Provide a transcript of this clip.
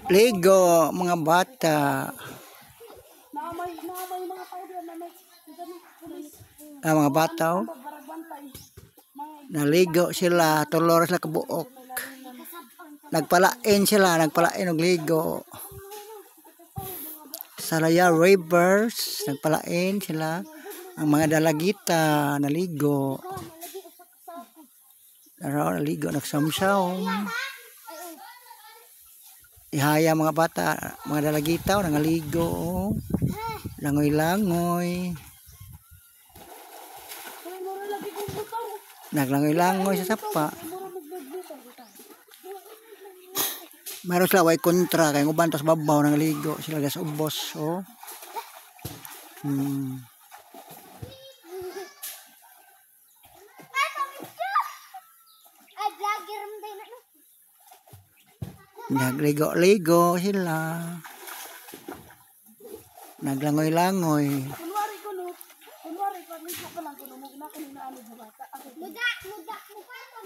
Ligo, mga bata. Mga bata, oh. Naligo sila, tulor sila kabuok. Nagpalain sila, nagpalain og ligo. Salaya Rivers, nagpalain sila. Ang mga dalagita, naligo. Naligo, nagsamsaw. Ihaya mga bata, mga dalagita, nangaligo. Langoy-langoy. Naglangoy-langoy sa sapa. Meron sila way kontra kay uban tas babaw nangaligo sila gas ubos, oh. Nagligo-ligo sila. Naglangoy-langoy. Kunwari pag ligo ka lang kuno mo na kuno na ano sa bata. Muda mo pa to.